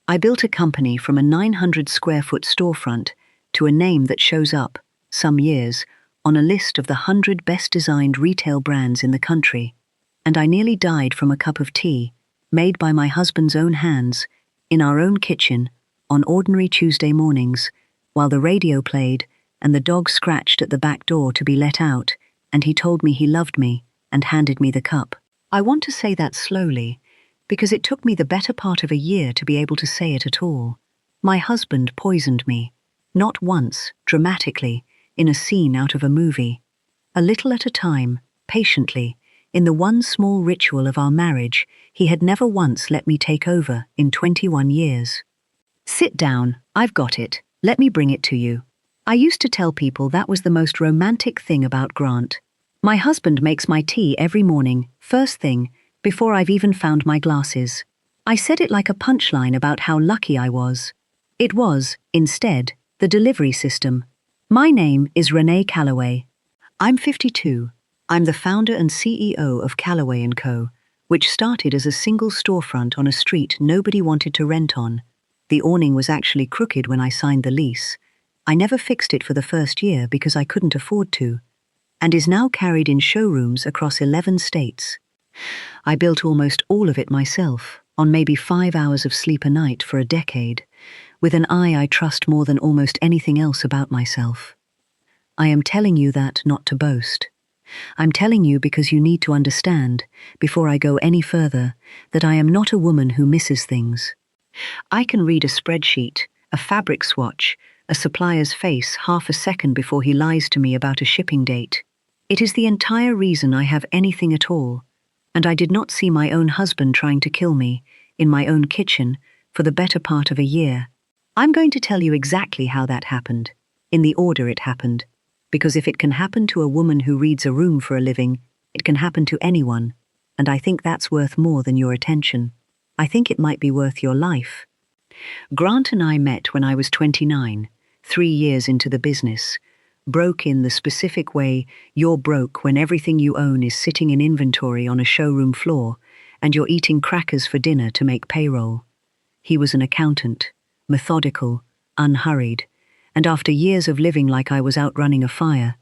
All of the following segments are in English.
I built a company from a 900 square foot storefront to a name that shows up, some years, on a list of the 100 best designed retail brands in the country. And I nearly died from a cup of tea, made by my husband's own hands, in our own kitchen, on ordinary Tuesday mornings, while the radio played and the dog scratched at the back door to be let out, and he told me he loved me and handed me the cup. I want to say that slowly, because it took me the better part of a year to be able to say it at all. My husband poisoned me, not once, dramatically, in a scene out of a movie. A little at a time, patiently, in the one small ritual of our marriage he had never once let me take over in 21 years. Sit down, I've got it, let me bring it to you. I used to tell people that was the most romantic thing about Grant. My husband makes my tea every morning, first thing, before I've even found my glasses. I said it like a punchline about how lucky I was. It was, instead, the delivery system. My name is Renée Calloway. I'm 52. I'm the founder and CEO of Calloway Co, which started as a single storefront on a street nobody wanted to rent on. The awning was actually crooked when I signed the lease. I never fixed it for the first year because I couldn't afford to, and is now carried in showrooms across 11 states. I built almost all of it myself, on maybe 5 hours of sleep a night for a decade, with an eye I trust more than almost anything else about myself. I am telling you that not to boast. I'm telling you because you need to understand, before I go any further, that I am not a woman who misses things. I can read a spreadsheet, a fabric swatch, a supplier's face half a second before he lies to me about a shipping date. It is the entire reason I have anything at all, and I did not see my own husband trying to kill me, in my own kitchen, for the better part of a year. I'm going to tell you exactly how that happened, in the order it happened, because if it can happen to a woman who reads a room for a living, it can happen to anyone, and I think that's worth more than your attention. I think it might be worth your life. Grant and I met when I was 29, 3 years into the business, broke in the specific way you're broke when everything you own is sitting in inventory on a showroom floor and you're eating crackers for dinner to make payroll. He was an accountant, methodical, unhurried, and after years of living like I was outrunning a fire,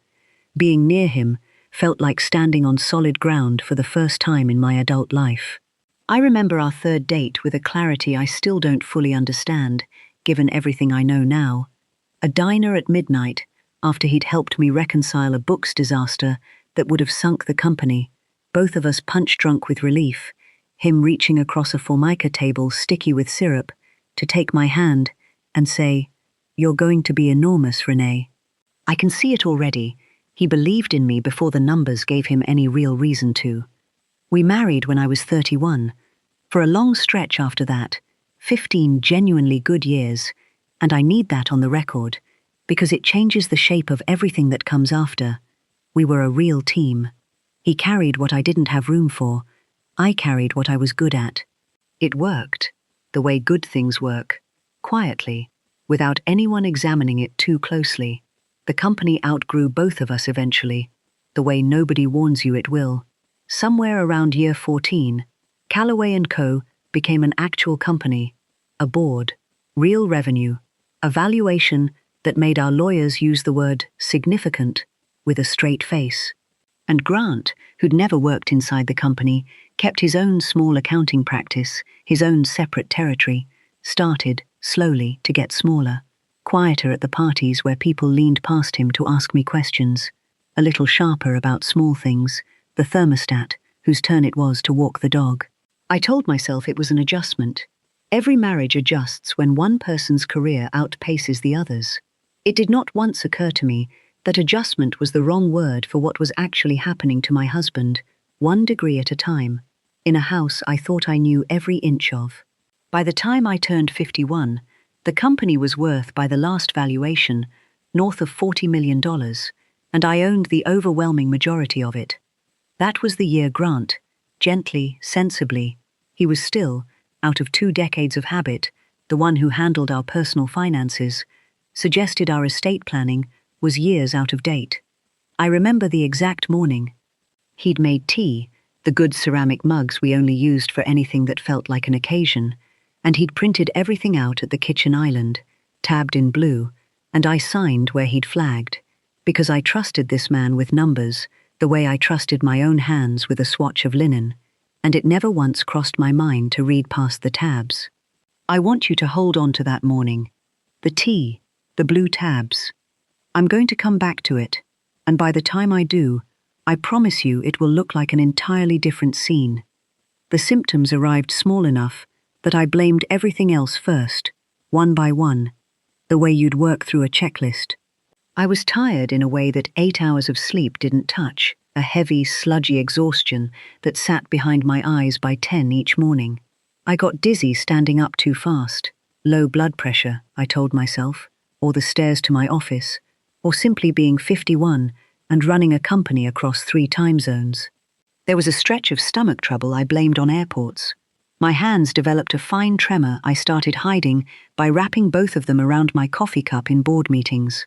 being near him felt like standing on solid ground for the first time in my adult life. I remember our third date with a clarity I still don't fully understand, given everything I know now. A diner at midnight, after he'd helped me reconcile a books disaster that would have sunk the company, both of us punch-drunk with relief, him reaching across a formica table sticky with syrup to take my hand and say, "You're going to be enormous, Renée." I can see it already. He believed in me before the numbers gave him any real reason to. We married when I was 31. For a long stretch after that, 15 genuinely good years, and I need that on the record, because it changes the shape of everything that comes after. We were a real team. He carried what I didn't have room for. I carried what I was good at. It worked, the way good things work, quietly, without anyone examining it too closely. The company outgrew both of us eventually, the way nobody warns you it will. Somewhere around year 14, Calloway Co became an actual company, a board, real revenue, a valuation that made our lawyers use the word significant with a straight face. And Grant, who'd never worked inside the company, kept his own small accounting practice, his own separate territory, started, slowly, to get smaller, quieter at the parties where people leaned past him to ask me questions, a little sharper about small things, the thermostat, whose turn it was to walk the dog. I told myself it was an adjustment. Every marriage adjusts when one person's career outpaces the other's. It did not once occur to me that adjustment was the wrong word for what was actually happening to my husband, 1 degree at a time, in a house I thought I knew every inch of. By the time I turned 51, the company was worth, by the last valuation, north of $40 million, and I owned the overwhelming majority of it. That was the year Grant, gently, sensibly, he was still, out of 2 decades of habit, the one who handled our personal finances, suggested our estate planning was years out of date. I remember the exact morning. He'd made tea, the good ceramic mugs we only used for anything that felt like an occasion, and he'd printed everything out at the kitchen island, tabbed in blue, and I signed where he'd flagged, because I trusted this man with numbers the way I trusted my own hands with a swatch of linen, and it never once crossed my mind to read past the tabs. I want you to hold on to that morning. The tea, the blue tabs. I'm going to come back to it, and by the time I do, I promise you it will look like an entirely different scene. The symptoms arrived small enough that I blamed everything else first, one by one, the way you'd work through a checklist. I was tired in a way that 8 hours of sleep didn't touch, a heavy, sludgy exhaustion that sat behind my eyes by 10 each morning. I got dizzy standing up too fast, low blood pressure, I told myself, or the stairs to my office, or simply being 51 and running a company across 3 time zones. There was a stretch of stomach trouble I blamed on airports. My hands developed a fine tremor I started hiding by wrapping both of them around my coffee cup in board meetings.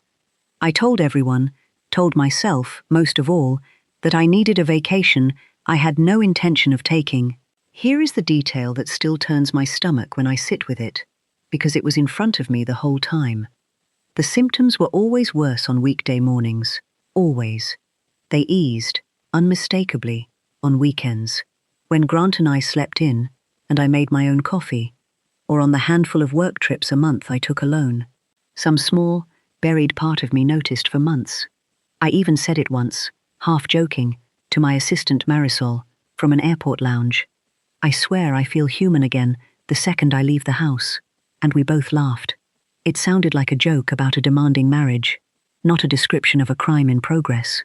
I told everyone, told myself, most of all, that I needed a vacation I had no intention of taking. Here is the detail that still turns my stomach when I sit with it, because it was in front of me the whole time. The symptoms were always worse on weekday mornings, always. They eased, unmistakably, on weekends, when Grant and I slept in, and I made my own coffee, or on the handful of work trips a month I took alone. Some small, buried part of me noticed for months. I even said it once, half joking, to my assistant Marisol, from an airport lounge. I swear I feel human again the second I leave the house, and we both laughed. It sounded like a joke about a demanding marriage, not a description of a crime in progress.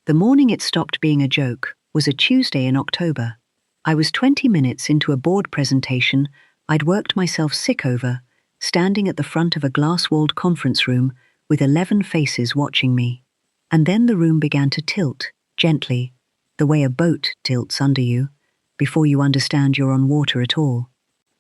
The morning it stopped being a joke was a Tuesday in October. I was 20 minutes into a board presentation I'd worked myself sick over, standing at the front of a glass-walled conference room with 11 faces watching me. And then the room began to tilt, gently, the way a boat tilts under you, before you understand you're on water at all.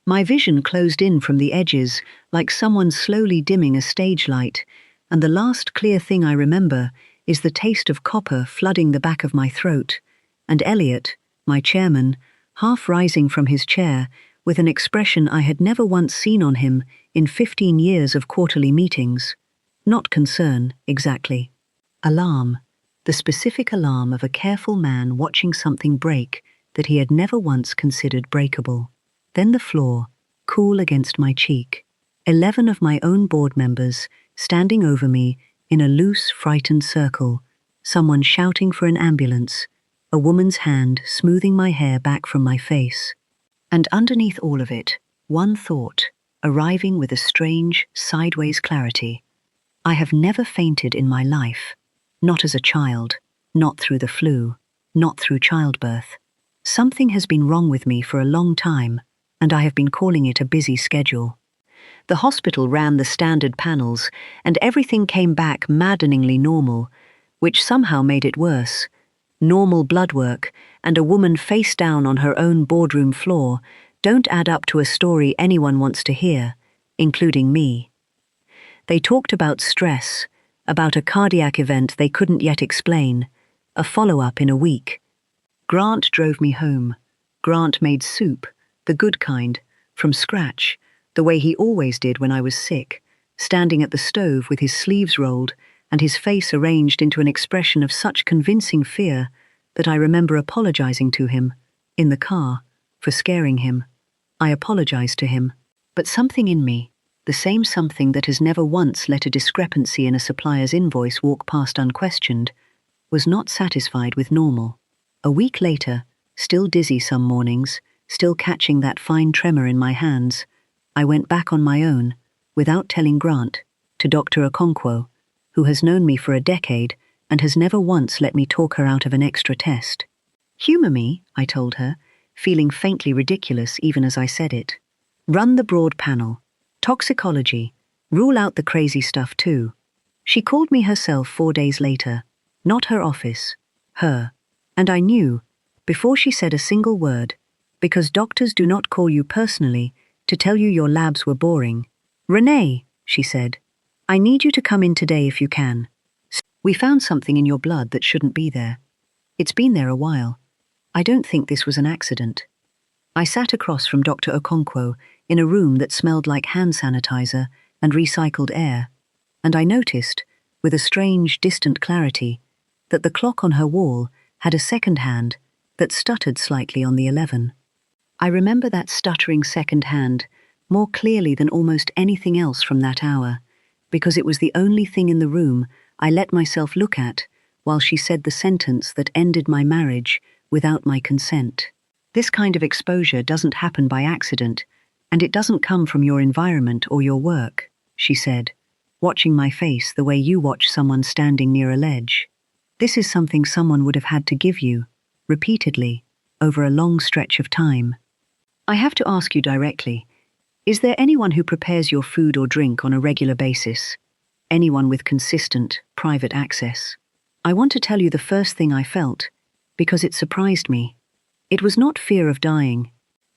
My vision closed in from the edges, like someone slowly dimming a stage light, and the last clear thing I remember is the taste of copper flooding the back of my throat, and Elliot, my chairman, half rising from his chair, with an expression I had never once seen on him in 15 years of quarterly meetings. Not concern, exactly. Alarm. The specific alarm of a careful man watching something break that he had never once considered breakable. Then the floor, cool against my cheek. 11 of my own board members standing over me in a loose, frightened circle, someone shouting for an ambulance, a woman's hand smoothing my hair back from my face. And underneath all of it, one thought, arriving with a strange, sideways clarity. I have never fainted in my life. Not as a child, not through the flu, not through childbirth. Something has been wrong with me for a long time, and I have been calling it a busy schedule. The hospital ran the standard panels, and everything came back maddeningly normal, which somehow made it worse. Normal blood work and a woman face down on her own boardroom floor don't add up to a story anyone wants to hear, including me. They talked about stress, about a cardiac event they couldn't yet explain, a follow-up in a week. Grant drove me home. Grant made soup, the good kind, from scratch, the way he always did when I was sick, standing at the stove with his sleeves rolled and his face arranged into an expression of such convincing fear that I remember apologizing to him, in the car, for scaring him. I apologized to him, but something in me, the same something that has never once let a discrepancy in a supplier's invoice walk past unquestioned, was not satisfied with normal. A week later, still dizzy some mornings, still catching that fine tremor in my hands, I went back on my own, without telling Grant, to Dr. Okonkwo, who has known me for a decade and has never once let me talk her out of an extra test. Humor me, I told her, feeling faintly ridiculous even as I said it. Run the broad panel. Toxicology. Rule out the crazy stuff too. She called me herself 4 days later. Not her office. Her. And I knew, before she said a single word, because doctors do not call you personally to tell you your labs were boring. Renée, she said, I need you to come in today if you can. We found something in your blood that shouldn't be there. It's been there a while. I don't think this was an accident. I sat across from Dr. Okonkwo in a room that smelled like hand sanitizer and recycled air, and I noticed, with a strange, distant clarity, that the clock on her wall had a second hand that stuttered slightly on the 11. I remember that stuttering second hand more clearly than almost anything else from that hour, because it was the only thing in the room I let myself look at while she said the sentence that ended my marriage without my consent. This kind of exposure doesn't happen by accident, and it doesn't come from your environment or your work, she said, watching my face the way you watch someone standing near a ledge. This is something someone would have had to give you, repeatedly, over a long stretch of time. I have to ask you directly, is there anyone who prepares your food or drink on a regular basis? Anyone with consistent, private access? I want to tell you the first thing I felt, because it surprised me. It was not fear of dying.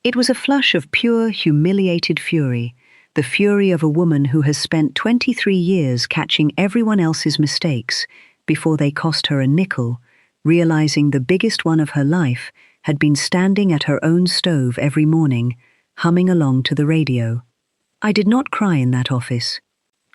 It was a flush of pure, humiliated fury, the fury of a woman who has spent 23 years catching everyone else's mistakes before they cost her a nickel, realizing the biggest one of her life had been standing at her own stove every morning, humming along to the radio. I did not cry in that office.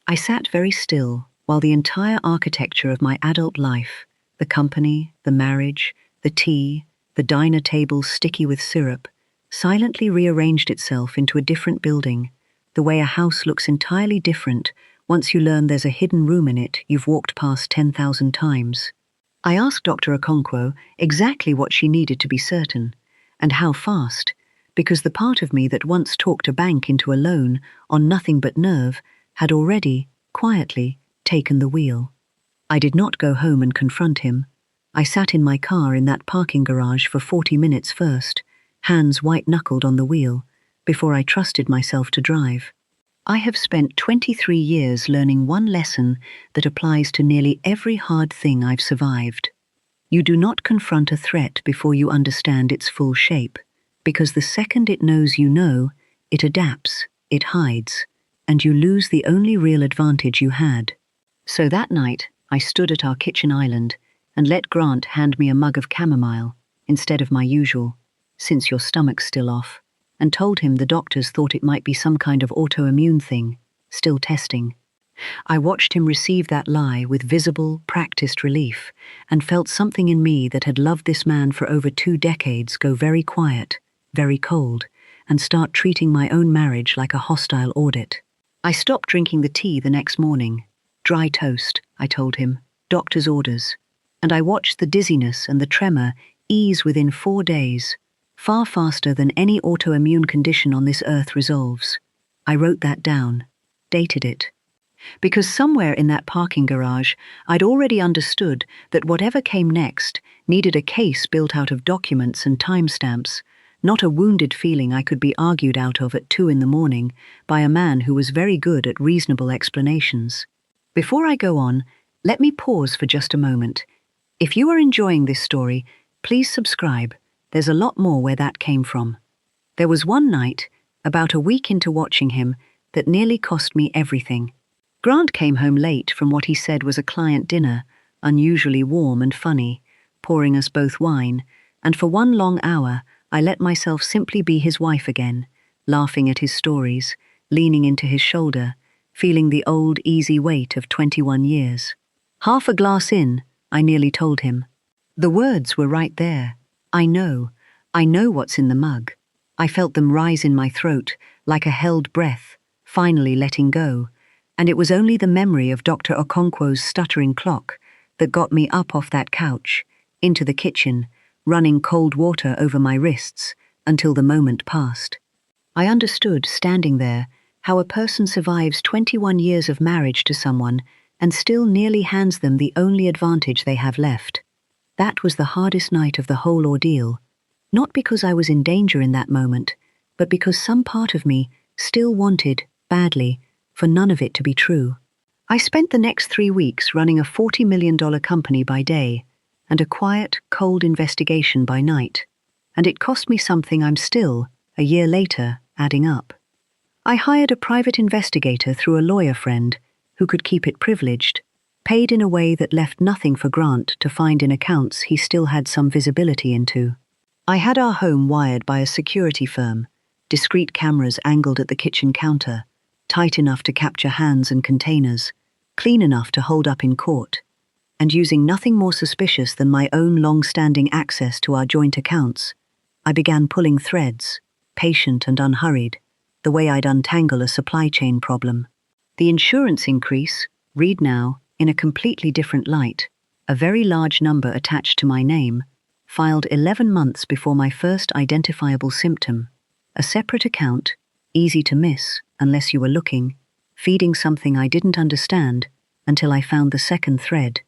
I sat very still while the entire architecture of my adult life, the company, the marriage, the tea, the diner table sticky with syrup, silently rearranged itself into a different building, the way a house looks entirely different once you learn there's a hidden room in it you've walked past 10,000 times. I asked Dr. Okonkwo exactly what she needed to be certain, and how fast, because the part of me that once talked a bank into a loan on nothing but nerve had already, quietly, taken the wheel. I did not go home and confront him. I sat in my car in that parking garage for 40 minutes first, hands white-knuckled on the wheel, before I trusted myself to drive. I have spent 23 years learning one lesson that applies to nearly every hard thing I've survived. You do not confront a threat before you understand its full shape, because the second it knows you know, it adapts, it hides, and you lose the only real advantage you had. So that night, I stood at our kitchen island and let Grant hand me a mug of chamomile instead of my usual, since your stomach's still off, and told him the doctors thought it might be some kind of autoimmune thing, still testing. I watched him receive that lie with visible, practiced relief, and felt something in me that had loved this man for over 2 decades go very quiet, very cold, and start treating my own marriage like a hostile audit. I stopped drinking the tea the next morning. Dry toast, I told him, doctor's orders. And I watched the dizziness and the tremor ease within 4 days, far faster than any autoimmune condition on this earth resolves. I wrote that down, dated it. Because somewhere in that parking garage, I'd already understood that whatever came next needed a case built out of documents and timestamps, not a wounded feeling I could be argued out of at 2 in the morning by a man who was very good at reasonable explanations. Before I go on, let me pause for just a moment. If you are enjoying this story, please subscribe. There's a lot more where that came from. There was one night, about a week into watching him, that nearly cost me everything. Grant came home late from what he said was a client dinner, unusually warm and funny, pouring us both wine, and for 1 long hour I let myself simply be his wife again, laughing at his stories, leaning into his shoulder, feeling the old, easy weight of 21 years. Half a glass in, I nearly told him. The words were right there. I know what's in the mug. I felt them rise in my throat, like a held breath, finally letting go, and it was only the memory of Dr. Okonkwo's stuttering clock that got me up off that couch, into the kitchen, running cold water over my wrists, until the moment passed. I understood, standing there, how a person survives 21 years of marriage to someone and still nearly hands them the only advantage they have left. That was the hardest night of the whole ordeal, not because I was in danger in that moment, but because some part of me still wanted, badly, for none of it to be true. I spent the next 3 weeks running a $40 million company by day and a quiet, cold investigation by night, and it cost me something I'm still, a year later, adding up. I hired a private investigator through a lawyer friend who could keep it privileged, paid in a way that left nothing for Grant to find in accounts he still had some visibility into. I had our home wired by a security firm, discreet cameras angled at the kitchen counter, tight enough to capture hands and containers, clean enough to hold up in court, and using nothing more suspicious than my own long-standing access to our joint accounts, I began pulling threads, patient and unhurried, the way I'd untangle a supply chain problem. The insurance increase, read now, in a completely different light, a very large number attached to my name, filed 11 months before my first identifiable symptom, a separate account, easy to miss unless you were looking, feeding something I didn't understand until I found the second thread,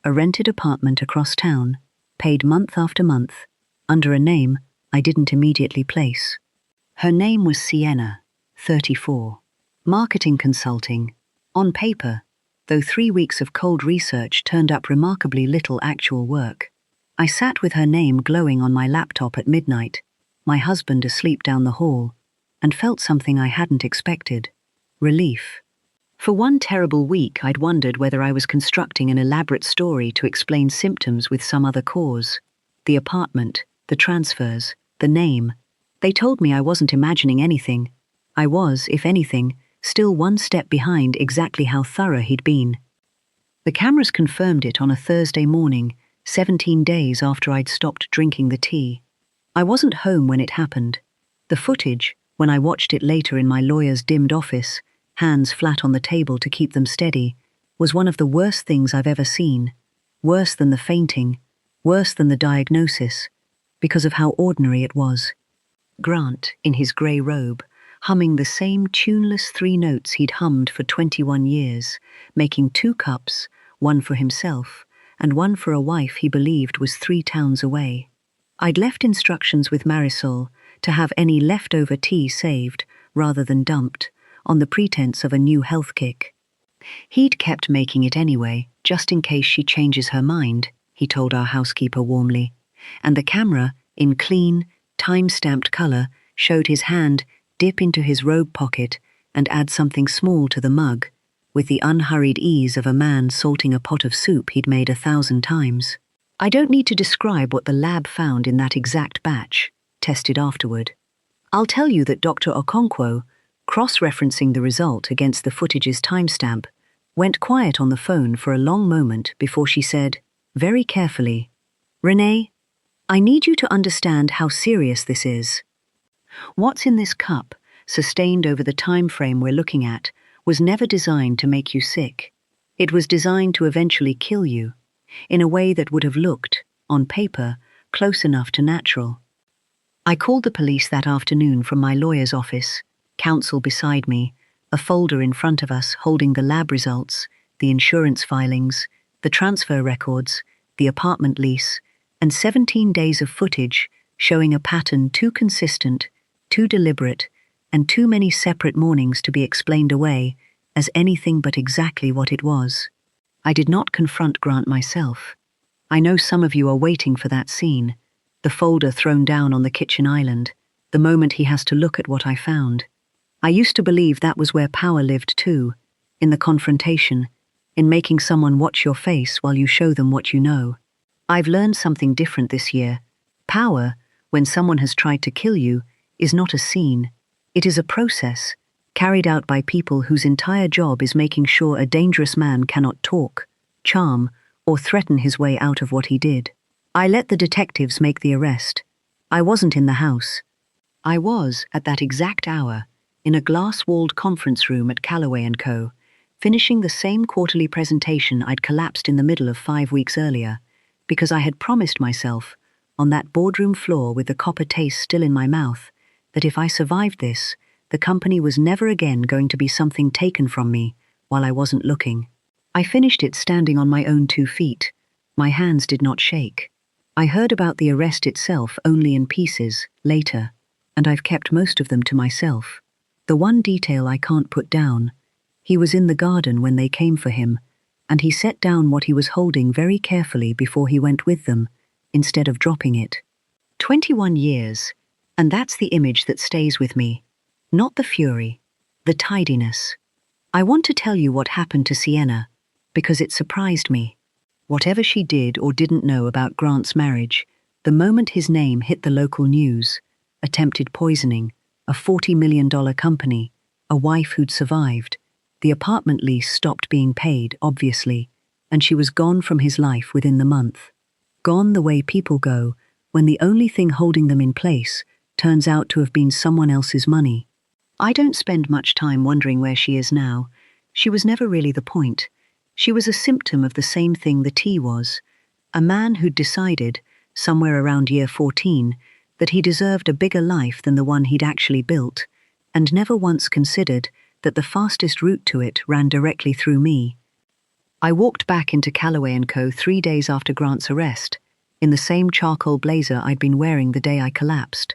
a rented apartment across town, paid month after month, under a name I didn't immediately place. Her name was Sienna, 34. Marketing consulting. On paper, though 3 weeks of cold research turned up remarkably little actual work. I sat with her name glowing on my laptop at midnight, my husband asleep down the hall, and felt something I hadn't expected: relief. For one terrible week, I'd wondered whether I was constructing an elaborate story to explain symptoms with some other cause. The apartment, the transfers, the name. They told me I wasn't imagining anything. I was, if anything, still one step behind exactly how thorough he'd been. The cameras confirmed it on a Thursday morning, 17 days after I'd stopped drinking the tea. I wasn't home when it happened. The footage, when I watched it later in my lawyer's dimmed office, hands flat on the table to keep them steady, was one of the worst things I've ever seen. Worse than the fainting, worse than the diagnosis, because of how ordinary it was. Grant, in his grey robe, humming the same tuneless 3 notes he'd hummed for 21 years, making 2 cups, one for himself, and one for a wife he believed was 3 towns away. I'd left instructions with Marisol to have any leftover tea saved, rather than dumped, on the pretense of a new health kick. He'd kept making it anyway, just in case she changes her mind, he told our housekeeper warmly, and the camera, in clean, time-stamped colour, showed his hand dip into his robe pocket and add something small to the mug, with the unhurried ease of a man salting a pot of soup he'd made 1,000 times. I don't need to describe what the lab found in that exact batch, tested afterward. I'll tell you that Dr. Okonkwo, cross-referencing the result against the footage's timestamp, went quiet on the phone for a long moment before she said, very carefully, "Renée, I need you to understand how serious this is. What's in this cup, sustained over the time frame we're looking at, was never designed to make you sick. It was designed to eventually kill you, in a way that would have looked, on paper, close enough to natural." I called the police that afternoon from my lawyer's office, counsel beside me, a folder in front of us holding the lab results, the insurance filings, the transfer records, the apartment lease, and 17 days of footage showing a pattern too consistent, too deliberate, and too many separate mornings to be explained away as anything but exactly what it was. I did not confront Grant myself. I know some of you are waiting for that scene, the folder thrown down on the kitchen island, the moment he has to look at what I found. I used to believe that was where power lived too, in the confrontation, in making someone watch your face while you show them what you know. I've learned something different this year. Power, when someone has tried to kill you, is not a scene. It is a process, carried out by people whose entire job is making sure a dangerous man cannot talk, charm, or threaten his way out of what he did. I let the detectives make the arrest. I wasn't in the house. I was, at that exact hour, in a glass-walled conference room at Calloway Co, finishing the same quarterly presentation I'd collapsed in the middle of 5 weeks earlier, because I had promised myself, on that boardroom floor with the copper taste still in my mouth, that if I survived this, the company was never again going to be something taken from me while I wasn't looking. I finished it standing on my own 2 feet. My hands did not shake. I heard about the arrest itself only in pieces, later, and I've kept most of them to myself. The one detail I can't put down: he was in the garden when they came for him, and he set down what he was holding very carefully before he went with them, instead of dropping it. 21 years, and that's the image that stays with me. Not the fury, the tidiness. I want to tell you what happened to Sienna, because it surprised me. Whatever she did or didn't know about Grant's marriage, the moment his name hit the local news, attempted poisoning, a $40 million company, a wife who'd survived. The apartment lease stopped being paid, obviously, and she was gone from his life within the month. Gone the way people go when the only thing holding them in place turns out to have been someone else's money. I don't spend much time wondering where she is now. She was never really the point. She was a symptom of the same thing the tea was. A man who'd decided, somewhere around year 14, that he deserved a bigger life than the one he'd actually built, and never once considered that the fastest route to it ran directly through me. I walked back into Calloway Co 3 days after Grant's arrest, in the same charcoal blazer I'd been wearing the day I collapsed,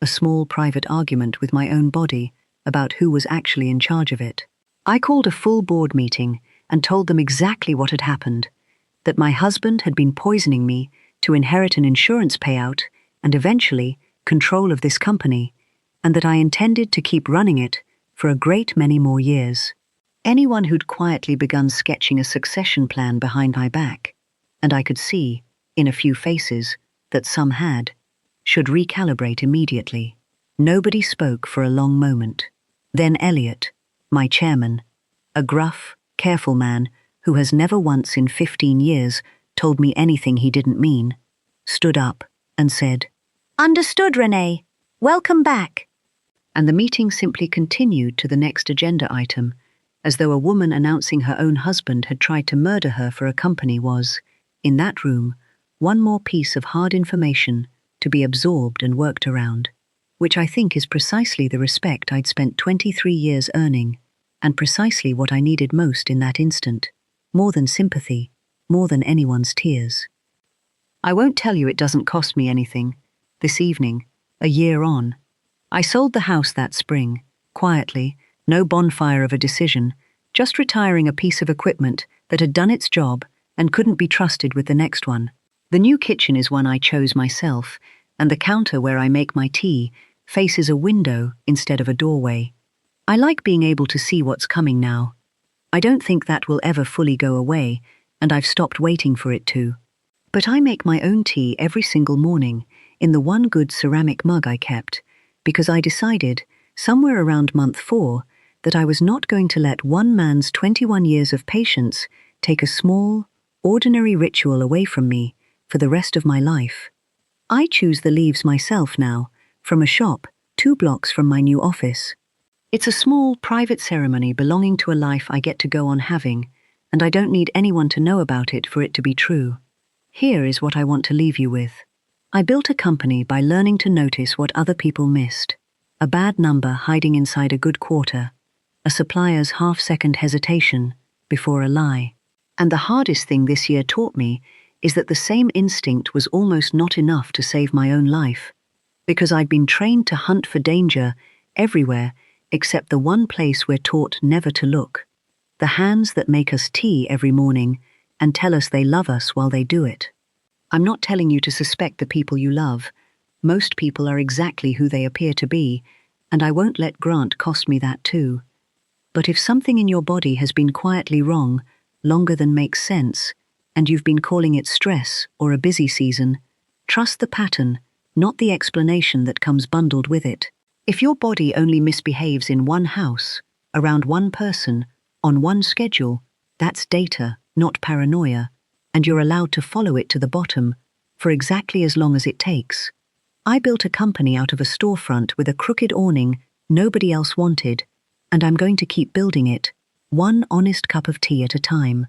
a small private argument with my own body about who was actually in charge of it. I called a full board meeting and told them exactly what had happened, that my husband had been poisoning me to inherit an insurance payout and eventually control of this company, and that I intended to keep running it for a great many more years. Anyone who'd quietly begun sketching a succession plan behind my back, and I could see, in a few faces, that some had, should recalibrate immediately. Nobody spoke for a long moment. Then Elliot, my chairman, a gruff, careful man who has never once in 15 years told me anything he didn't mean, stood up and said, "Understood, Renée. Welcome back." And the meeting simply continued to the next agenda item, as though a woman announcing her own husband had tried to murder her for a company was, in that room, one more piece of hard information to be absorbed and worked around, which I think is precisely the respect I'd spent 23 years earning, and precisely what I needed most in that instant, more than sympathy, more than anyone's tears. I won't tell you it doesn't cost me anything. This evening, a year on, I sold the house that spring, quietly, no bonfire of a decision, just retiring a piece of equipment that had done its job and couldn't be trusted with the next one. The new kitchen is one I chose myself, and the counter where I make my tea faces a window instead of a doorway. I like being able to see what's coming now. I don't think that will ever fully go away, and I've stopped waiting for it to. But I make my own tea every single morning in the one good ceramic mug I kept, because I decided, somewhere around month 4, that I was not going to let one man's 21 years of patience take a small, ordinary ritual away from me for the rest of my life. I choose the leaves myself now, from a shop 2 blocks from my new office. It's a small, private ceremony belonging to a life I get to go on having, and I don't need anyone to know about it for it to be true. Here is what I want to leave you with. I built a company by learning to notice what other people missed. A bad number hiding inside a good quarter, a supplier's half-second hesitation before a lie. And the hardest thing this year taught me is that the same instinct was almost not enough to save my own life, because I'd been trained to hunt for danger everywhere except the one place we're taught never to look. The hands that make us tea every morning and tell us they love us while they do it. I'm not telling you to suspect the people you love. Most people are exactly who they appear to be, and I won't let Grant cost me that too. But if something in your body has been quietly wrong, longer than makes sense, and you've been calling it stress or a busy season, trust the pattern, not the explanation that comes bundled with it. If your body only misbehaves in one house, around one person, on one schedule, that's data, not paranoia, and you're allowed to follow it to the bottom for exactly as long as it takes. I built a company out of a storefront with a crooked awning nobody else wanted, and I'm going to keep building it, one honest cup of tea at a time.